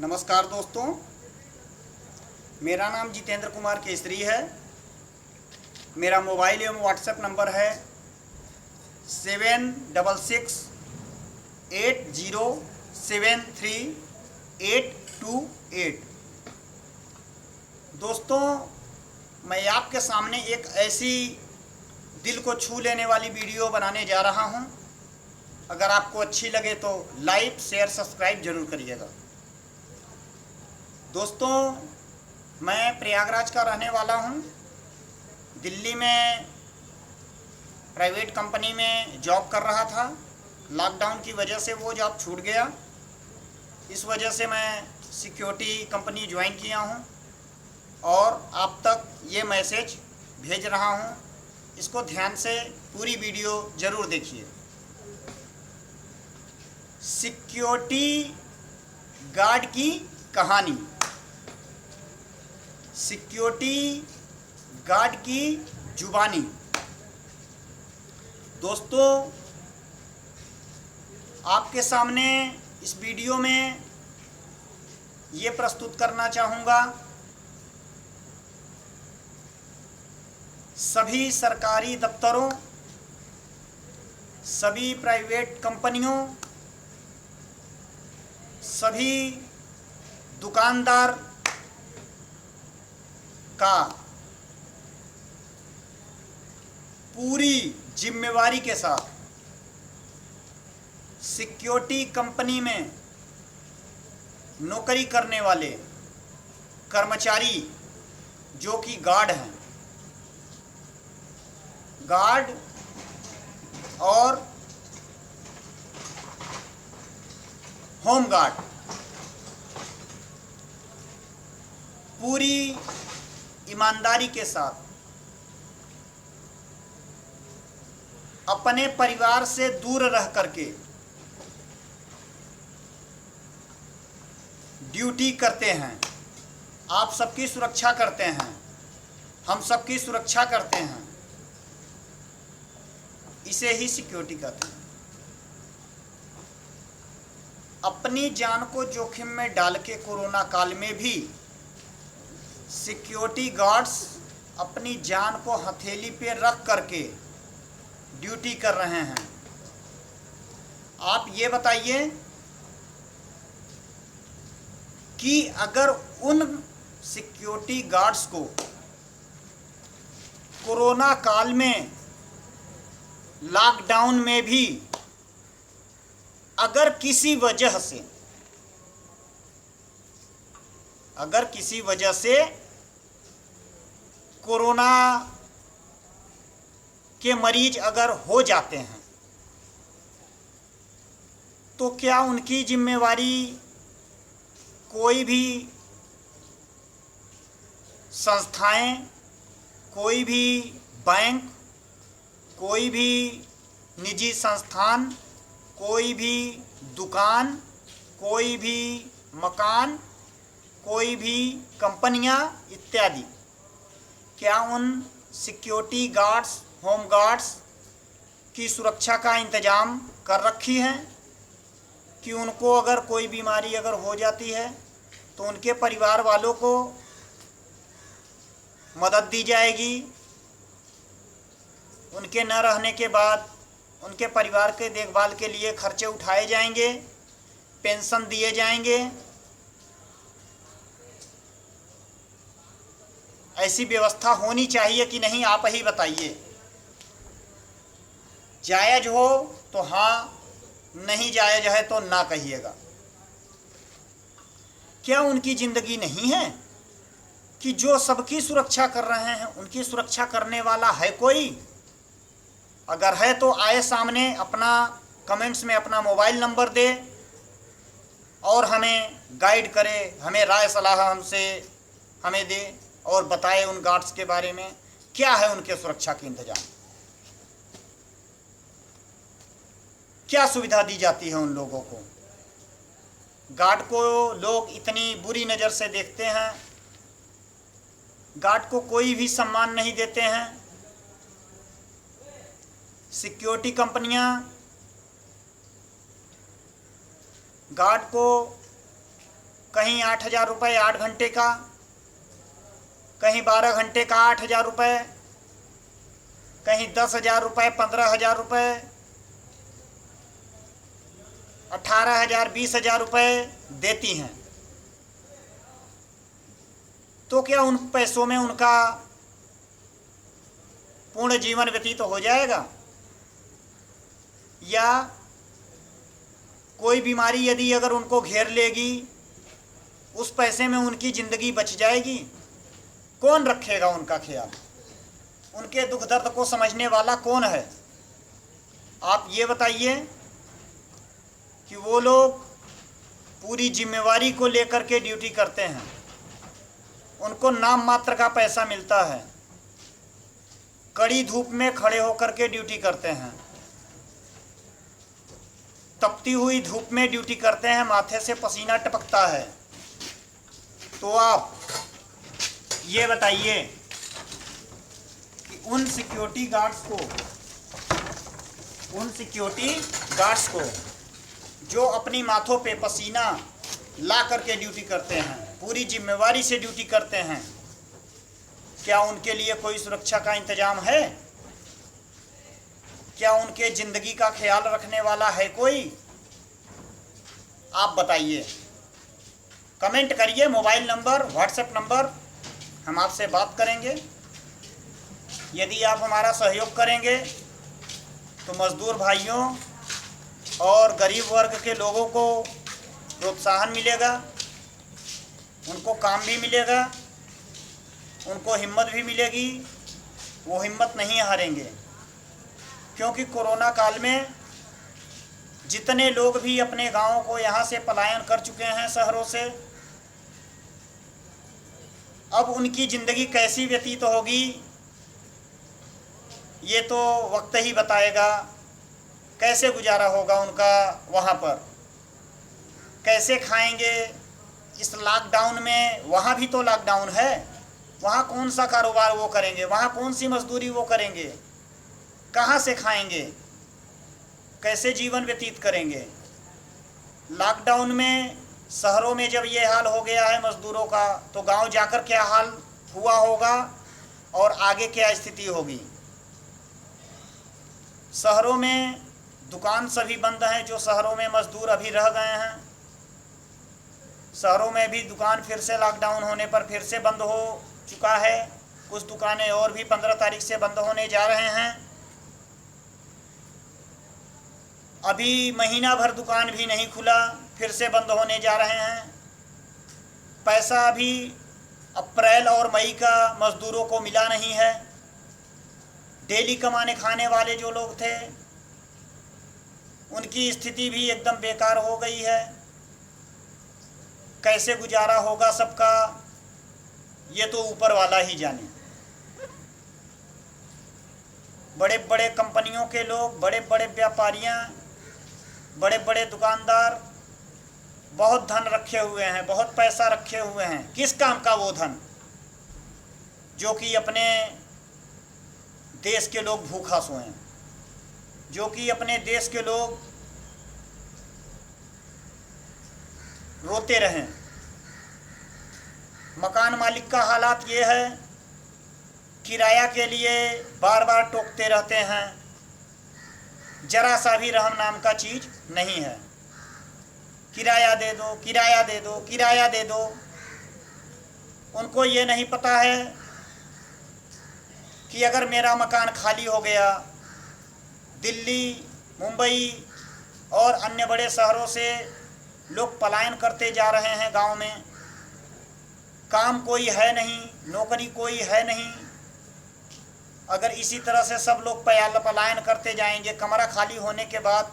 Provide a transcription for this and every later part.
नमस्कार दोस्तों, मेरा नाम जितेंद्र कुमार केसरी है। मेरा मोबाइल एवं व्हाट्सएप नंबर है 7666807388। दोस्तों, मैं आपके सामने एक ऐसी दिल को छू लेने वाली वीडियो बनाने जा रहा हूं। अगर आपको अच्छी लगे तो लाइक, शेयर, सब्सक्राइब जरूर करिएगा। दोस्तों, मैं प्रयागराज का रहने वाला हूं। दिल्ली में प्राइवेट कंपनी में जॉब कर रहा था। लॉकडाउन की वजह से वो जॉब छूट गया। इस वजह से मैं सिक्योरिटी कंपनी ज्वाइन किया हूं और आप तक ये मैसेज भेज रहा हूं। इसको ध्यान से पूरी वीडियो ज़रूर देखिए। सिक्योरिटी गार्ड की कहानी, सिक्योरिटी गार्ड की जुबानी। दोस्तों, आपके सामने इस वीडियो में ये प्रस्तुत करना चाहूँगा, सभी सरकारी दफ्तरों, सभी प्राइवेट कंपनियों, सभी दुकानदार का पूरी जिम्मेवारी के साथ सिक्योरिटी कंपनी में नौकरी करने वाले कर्मचारी जो कि गार्ड हैं, गार्ड और होम गार्ड, पूरी ईमानदारी के साथ अपने परिवार से दूर रह करके ड्यूटी करते हैं। आप सबकी सुरक्षा करते हैं, हम सबकी सुरक्षा करते हैं। इसे ही सिक्योरिटी कहते हैं। अपनी जान को जोखिम में डाल के कोरोना काल में भी सिक्योरिटी गार्ड्स अपनी जान को हथेली पे रख करके ड्यूटी कर रहे हैं। आप ये बताइए कि अगर उन सिक्योरिटी गार्ड्स को कोरोना काल में, लॉकडाउन में भी अगर किसी वजह से कोरोना के मरीज अगर हो जाते हैं तो क्या उनकी जिम्मेवारी कोई भी संस्थाएं, कोई भी बैंक, कोई भी निजी संस्थान, कोई भी दुकान, कोई भी मकान, कोई भी कंपनियां इत्यादि, क्या उन सिक्योरिटी गार्ड्स, होम गार्ड्स की सुरक्षा का इंतज़ाम कर रखी है कि उनको अगर कोई बीमारी अगर हो जाती है तो उनके परिवार वालों को मदद दी जाएगी। उनके न रहने के बाद उनके परिवार के देखभाल के लिए खर्चे उठाए जाएंगे, पेंशन दिए जाएंगे। ऐसी व्यवस्था होनी चाहिए कि नहीं, आप ही बताइए। जायज़ हो तो हाँ, नहीं जायज़ है तो ना कहिएगा। क्या उनकी ज़िंदगी नहीं है कि जो सबकी सुरक्षा कर रहे हैं उनकी सुरक्षा करने वाला है कोई? अगर है तो आए सामने, अपना कमेंट्स में अपना मोबाइल नंबर दे और हमें गाइड करे, हमें राय सलाह हमें दे और बताए उन गार्ड्स के बारे में क्या है उनके सुरक्षा के इंतजाम, क्या सुविधा दी जाती है उन लोगों को। गार्ड को लोग इतनी बुरी नज़र से देखते हैं, गार्ड को कोई भी सम्मान नहीं देते हैं। सिक्योरिटी कंपनियां गार्ड को कहीं 8,000 रुपये 8 घंटे का, कहीं 12 घंटे का 8,000 रुपये, कहीं 10,000 रुपये, 15,000 रुपये, 18,000, 20,000 रुपये देती हैं। तो क्या उन पैसों में उनका पूर्ण जीवन व्यतीत हो जाएगा? या कोई बीमारी यदि अगर उनको घेर लेगी, उस पैसे में उनकी ज़िंदगी बच जाएगी? कौन रखेगा उनका ख्याल? उनके दुख दर्द को समझने वाला कौन है? आप ये बताइए कि वो लोग पूरी जिम्मेवारी को लेकर के ड्यूटी करते हैं, उनको नाम मात्र का पैसा मिलता है, कड़ी धूप में खड़े होकर के ड्यूटी करते हैं, तपती हुई धूप में ड्यूटी करते हैं, माथे से पसीना टपकता है। तो आप ये बताइए कि उन सिक्योरिटी गार्ड्स को जो अपनी माथों पे पसीना ला करके ड्यूटी करते हैं, पूरी जिम्मेवारी से ड्यूटी करते हैं, क्या उनके लिए कोई सुरक्षा का इंतजाम है? क्या उनके ज़िंदगी का ख्याल रखने वाला है कोई? आप बताइए, कमेंट करिए। मोबाइल नंबर, व्हाट्सएप नंबर, हम आपसे बात करेंगे। यदि आप हमारा सहयोग करेंगे तो मज़दूर भाइयों और गरीब वर्ग के लोगों को प्रोत्साहन मिलेगा, उनको काम भी मिलेगा, उनको हिम्मत भी मिलेगी, वो हिम्मत नहीं हारेंगे। क्योंकि कोरोना काल में जितने लोग भी अपने गांवों को यहाँ से पलायन कर चुके हैं शहरों से, अब उनकी ज़िंदगी कैसी व्यतीत होगी ये तो वक्त ही बताएगा। कैसे गुजारा होगा उनका वहाँ पर, कैसे खाएंगे इस लॉकडाउन में? वहाँ भी तो लॉकडाउन है, वहाँ कौन सा कारोबार वो करेंगे? वहाँ कौन सी मजदूरी वो करेंगे? कहाँ से खाएंगे? कैसे जीवन व्यतीत करेंगे? लॉकडाउन में शहरों में जब ये हाल हो गया है मज़दूरों का, तो गांव जाकर क्या हाल हुआ होगा और आगे क्या स्थिति होगी? शहरों में दुकान सभी बंद हैं, जो शहरों में मज़दूर अभी रह गए हैं। शहरों में भी दुकान फिर से लॉकडाउन होने पर फिर से बंद हो चुका है। कुछ दुकानें और भी 15 तारीख से बंद होने जा रहे हैं। अभी महीना भर दुकान भी नहीं खुला, फिर से बंद होने जा रहे हैं। पैसा अभी अप्रैल और मई का मज़दूरों को मिला नहीं है। डेली कमाने खाने वाले जो लोग थे उनकी स्थिति भी एकदम बेकार हो गई है। कैसे गुजारा होगा सबका ये तो ऊपर वाला ही जाने। बड़े बड़े कंपनियों के लोग, बड़े बड़े व्यापारियां, बड़े बड़े दुकानदार बहुत धन रखे हुए हैं, बहुत पैसा रखे हुए हैं। किस काम का वो धन जो कि अपने देश के लोग भूखा सोएं, जो कि अपने देश के लोग रोते रहें। मकान मालिक का हालात ये है, किराया के लिए बार बार टोकते रहते हैं, जरा सा भी रहम नाम का चीज़ नहीं है। किराया दे दो, किराया दे दो, किराया दे दो। उनको ये नहीं पता है कि अगर मेरा मकान खाली हो गया, दिल्ली, मुंबई और अन्य बड़े शहरों से लोग पलायन करते जा रहे हैं गांव में, काम कोई है नहीं, नौकरी कोई है नहीं। अगर इसी तरह से सब लोग पलायन करते जाएंगे, कमरा खाली होने के बाद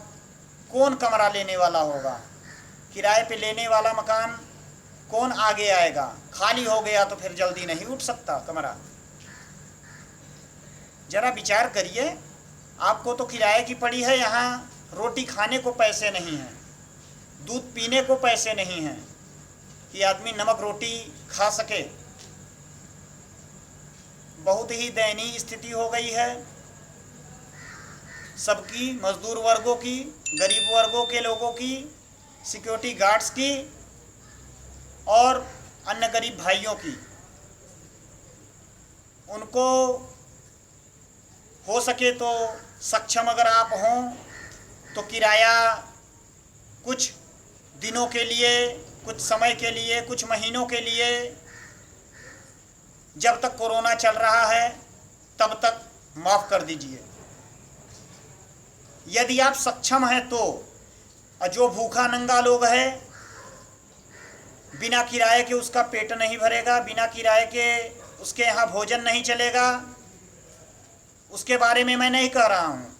कौन कमरा लेने वाला होगा? किराए पे लेने वाला मकान कौन आगे आएगा? खाली हो गया तो फिर जल्दी नहीं उठ सकता कमरा। ज़रा विचार करिए, आपको तो किराए की पड़ी है, यहाँ रोटी खाने को पैसे नहीं हैं, दूध पीने को पैसे नहीं हैं कि आदमी नमक रोटी खा सके। बहुत ही दयनीय स्थिति हो गई है सबकी, मजदूर वर्गों की, गरीब वर्गों के लोगों की, सिक्योरिटी गार्ड्स की और अन्य गरीब भाइयों की, उनको हो सके तो सक्षम अगर आप हों तो किराया कुछ दिनों के लिए, कुछ समय के लिए, कुछ महीनों के लिए, जब तक कोरोना चल रहा है तब तक माफ़ कर दीजिए। यदि आप सक्षम हैं तो जो भूखा नंगा लोग है, बिना किराए के उसका पेट नहीं भरेगा, बिना किराए के उसके यहाँ भोजन नहीं चलेगा, उसके बारे में मैं नहीं कह रहा हूँ।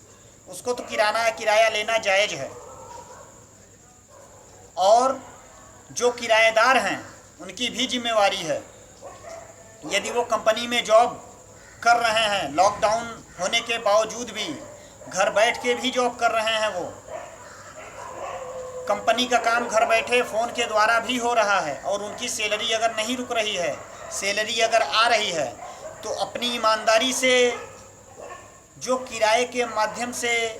उसको तो किराया लेना जायज़ है। और जो किराएदार हैं उनकी भी जिम्मेवारी है। यदि वो कंपनी में जॉब कर रहे हैं, लॉकडाउन होने के बावजूद भी घर बैठ के भी जॉब कर रहे हैं, वो कंपनी का काम घर बैठे फ़ोन के द्वारा भी हो रहा है, और उनकी सैलरी अगर नहीं रुक रही है, सैलरी अगर आ रही है, तो अपनी ईमानदारी से जो किराए के माध्यम से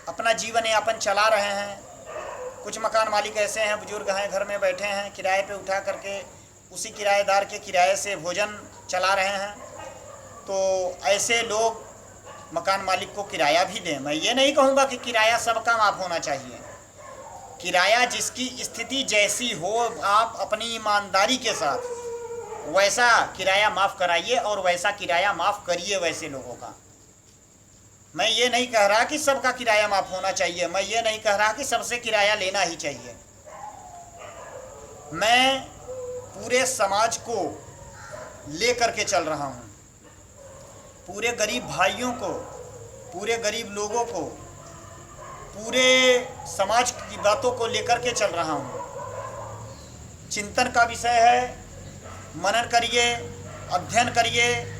अपना जीवन यापन चला रहे हैं। कुछ मकान मालिक ऐसे हैं, बुजुर्ग हैं, घर में बैठे हैं, किराए पे उठा करके उसी किराएदार के किराए से भोजन चला रहे हैं। तो ऐसे लोग मकान मालिक को किराया भी दें। मैं ये नहीं कहूँगा कि किराया सबका माफ़ होना चाहिए। किराया जिसकी स्थिति जैसी हो, आप अपनी ईमानदारी के साथ वैसा किराया माफ़ कराइए और वैसा किराया माफ़ करिए वैसे लोगों का। मैं ये नहीं कह रहा कि सबका किराया माफ़ होना चाहिए, मैं ये नहीं कह रहा कि सबसे किराया लेना ही चाहिए। मैं पूरे समाज को ले करके चल रहा हूँ, पूरे गरीब भाइयों को, पूरे गरीब लोगों को, पूरे समाज की बातों को लेकर के चल रहा हूँ। चिंतन का विषय है, मनन करिए, अध्ययन करिए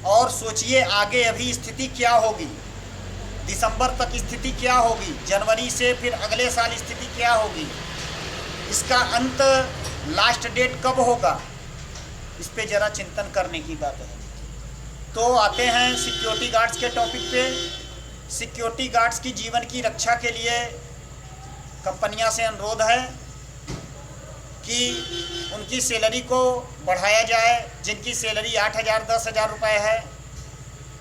और सोचिए आगे अभी स्थिति क्या होगी, दिसंबर तक स्थिति क्या होगी, जनवरी से फिर अगले साल स्थिति क्या होगी, इसका अंत लास्ट डेट कब होगा, इस पे ज़रा चिंतन करने की बात है। तो आते हैं सिक्योरिटी गार्ड्स के टॉपिक पे। सिक्योरिटी गार्ड्स की जीवन की रक्षा के लिए कंपनियां से अनुरोध है कि उनकी सैलरी को बढ़ाया जाए। जिनकी सैलरी 8,000 10,000 रुपये है,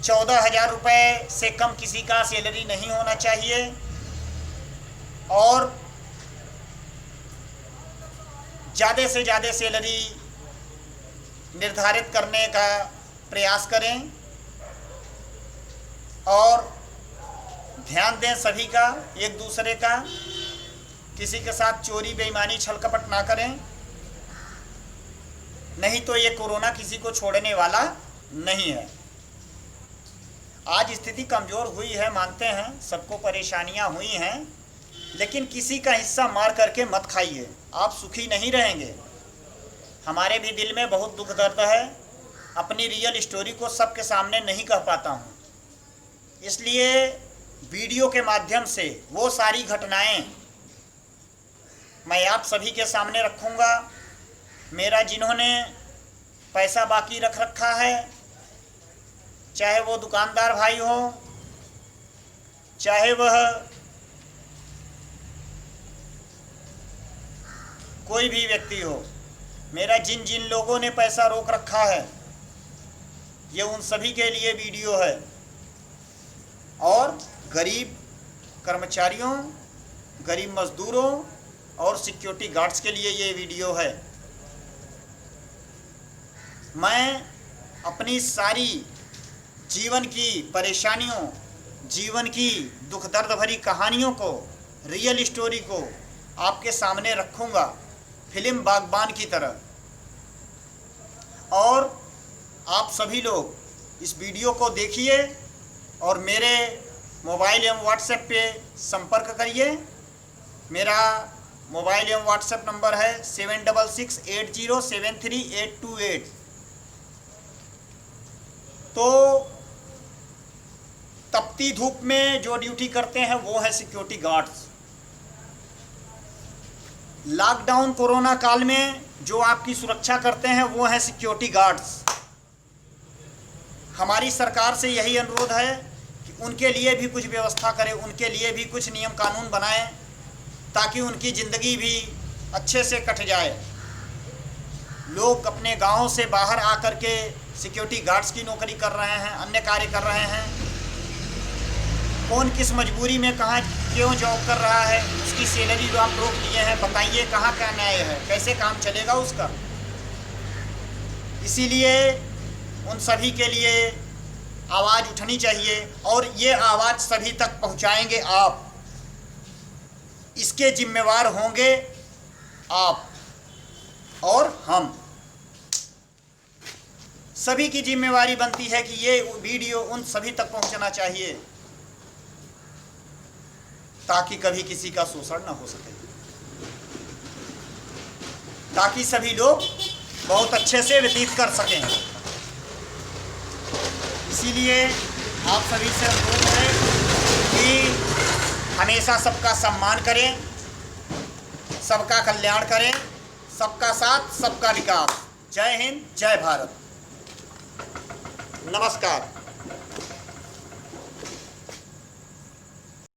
14,000 रुपये से कम किसी का सैलरी नहीं होना चाहिए। और ज़्यादा से ज़्यादा सैलरी निर्धारित करने का प्रयास करें और ध्यान दें सभी का, एक दूसरे का। किसी के साथ चोरी बेईमानी छल कपट ना करें, नहीं तो ये कोरोना किसी को छोड़ने वाला नहीं है। आज स्थिति कमज़ोर हुई है, मानते हैं, सबको परेशानियां हुई हैं, लेकिन किसी का हिस्सा मार करके मत खाइए, आप सुखी नहीं रहेंगे। हमारे भी दिल में बहुत दुख दर्द है, अपनी रियल स्टोरी को सबके सामने नहीं कह पाता हूँ, इसलिए वीडियो के माध्यम से वो सारी घटनाएं मैं आप सभी के सामने रखूँगा। मेरा जिन्होंने पैसा बाकी रख रखा है, चाहे वो दुकानदार भाई हो, चाहे वह कोई भी व्यक्ति हो, मेरा जिन जिन लोगों ने पैसा रोक रखा है, ये उन सभी के लिए वीडियो है। और गरीब कर्मचारियों, गरीब मज़दूरों और सिक्योरिटी गार्ड्स के लिए ये वीडियो है। मैं अपनी सारी जीवन की परेशानियों, जीवन की दुख दर्द भरी कहानियों को, रियल स्टोरी को आपके सामने रखूँगा, फिल्म बागबान की तरह। और आप सभी लोग इस वीडियो को देखिए और मेरे मोबाइल एवं व्हाट्सएप पे संपर्क करिए। मेरा मोबाइल एवं व्हाट्सएप नंबर है 7668073828। तो तपती धूप में जो ड्यूटी करते हैं वो है सिक्योरिटी गार्ड्स। लॉकडाउन कोरोना काल में जो आपकी सुरक्षा करते हैं वो हैं सिक्योरिटी गार्ड्स। हमारी सरकार से यही अनुरोध है कि उनके लिए भी कुछ व्यवस्था करें, उनके लिए भी कुछ नियम कानून बनाएं, ताकि उनकी ज़िंदगी भी अच्छे से कट जाए। लोग अपने गांव से बाहर आकर के सिक्योरिटी गार्ड्स की नौकरी कर रहे हैं, अन्य कार्य कर रहे हैं। कौन किस मजबूरी में कहाँ क्यों जॉब कर रहा है, उसकी सैलरी जो आप रोक लिए हैं, बताइए कहाँ का न्याय है, कैसे काम चलेगा उसका। इसीलिए उन सभी के लिए आवाज़ उठनी चाहिए और ये आवाज़ सभी तक पहुंचाएंगे आप। इसके जिम्मेवार होंगे आप और हम। सभी की जिम्मेवारी बनती है कि ये वीडियो उन सभी तक पहुंचना चाहिए ताकि कभी किसी का शोषण न हो सके, ताकि सभी लोग बहुत अच्छे से व्यतीत कर सकें। इसीलिए आप सभी से अनुरोध है कि हमेशा सबका सम्मान करें, सबका कल्याण करें, सबका साथ सबका विकास। जय हिंद, जय भारत, नमस्कार।